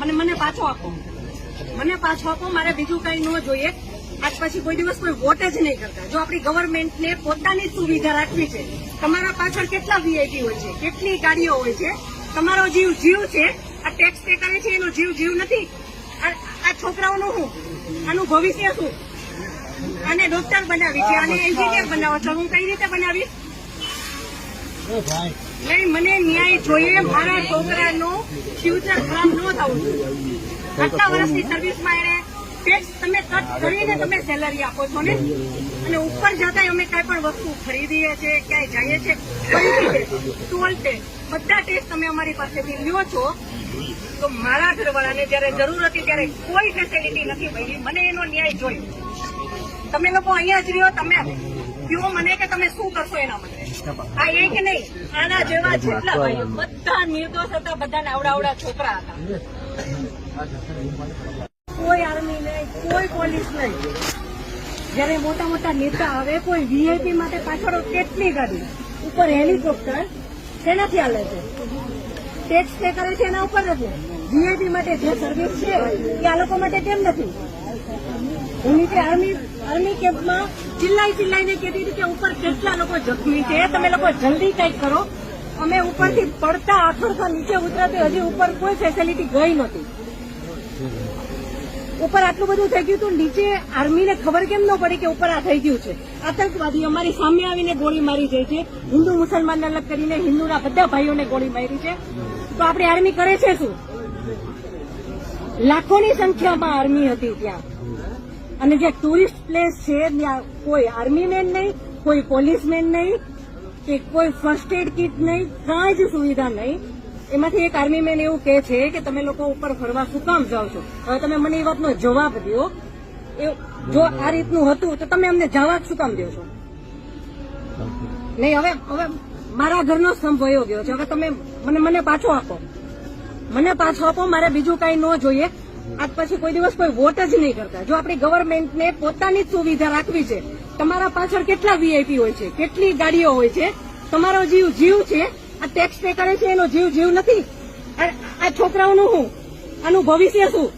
મને પાછો આપો, મને પાછો આપો. મારે બીજું કઈ ન જોઈએ. આજ પછી કોઈ દિવસ કોઈ વોટ જ નહીં કરતા. જો આપણી ગવર્મેન્ટને પોતાની જ સુવિધા રાખવી છે, તમારા પાછળ કેટલા વીઆઈપી હોય છે, કેટલી ગાડીઓ હોય છે, તમારો જીવ જીવ છે. આ ટેક્સ પે કરે છે એનો જીવ જીવ નથી. આ છોકરાઓનું શું, આનું ભવિષ્ય શું? આને ડોક્ટર બનાવી છે, આને એન્જિનિયર બનાવો છો, હું કઈ રીતે બનાવીશ? નહીં, મને ન્યાય જોઈએ. મારા છોકરાનું ફ્યુચર ખરાબ ન થવું જોઈએ. આટલા વર્ષની સર્વિસમાં એને ટેક્સ તમે કટ કરીને તમે સેલરી આપો છો ને, અને ઉપર જતા અમે કઈ પણ વસ્તુ ખરીદીએ છીએ, ક્યાંય જઈએ છીએ, ખરીદીએ ટોલ ટેક્સ, બધા ટેક્સ તમે અમારી પાસેથી લ્યો છો. તો મારા ઘરવાળાને જયારે જરૂર હતી ત્યારે કોઈ ફેસિલિટી નથી મળી. મને એનો ન્યાય જોયો. તમે લોકો અહીંયા જ રહ્યો, તમે કહો મને કે તમે શું કરશો એના માટે. આ એક નહીં, આના જેવા જેટલા ભાઈઓ બધા નિર્દોષ હતા, બધાને આવડા છોકરા હતા. કોઈ આર્મી નહીં, કોઈ પોલીસ નહીં. જયારે મોટા મોટા નેતા આવે, કોઈ વીઆઈપી માટે પાછળ કેટલી ગાડી, ઉપર હેલિકોપ્ટર શેનાથી હાલે છે? ટેક્સ પે કરે છે એના ઉપર નથી. વીઆઈપી માટે જે સર્વિસ છે એ આ લોકો માટે કેમ નથી? હું નીચે આર્મી કેમ્પમાં ચિલ્લાઈને કહેતી હતી કે ઉપર કેટલા લોકો જખમી છે, તમે લોકો જલ્દી કંઈક કરો. અમે ઉપરથી પડતા આખડતા નીચે ઉતરાતી હજી ઉપર કોઈ ફેસિલિટી ગઈ નહોતી. ઉપર આટલું બધું થઈ ગયું હતું, નીચે આર્મીને ખબર કેમ ન પડી કે ઉપર આ થઈ ગયું છે? આતંકવાદી અમારી સામે આવીને ગોળી મારી જાય છે. હિન્દુ મુસલમાનને અલગ કરીને હિન્દુના બધા ભાઈઓને ગોળી મારી છે. તો આપણી આર્મી કરે છે શું? લાખોની સંખ્યામાં આર્મી હતી ત્યાં, અને જે ટુરિસ્ટ પ્લેસ છે ત્યાં કોઈ આર્મીમેન નહીં, કોઈ પોલીસમેન નહીં, કે કોઈ ફર્સ્ટ એડ કિટ નહીં, કાંઈ જ સુવિધા નહીં. એમાંથી એક આર્મી મેન એવું કહે છે કે તમે લોકો ઉપર ફરવા શું કામ જાઓ છો? હવે તમે મને એ વાતનો જવાબ દો. જો આ રીતનું હતું તો તમે અમને જવા શું કામ દો છો? નહીં, હવે મારા ઘરનો સ્તંભ વયો ગયો છે. હવે તમે મને પાછો આપો, મને પાછો આપો. મારે બીજું કઈ ન જોઈએ. આજ પછી કોઈ દિવસ કોઈ વોટ જ નહીં કરતા. જો આપણી ગવર્મેન્ટને પોતાની જ સુવિધા રાખવી છે, તમારા પાછળ કેટલા વીઆઈપી હોય છે, કેટલી ગાડીઓ હોય છે, તમારો જીવ જીવ છે. આ ટેક્સ પે કરે છે એનો જીવ જીવ નથી. આ છોકરાઓનું શું, આનું ભવિષ્ય શું?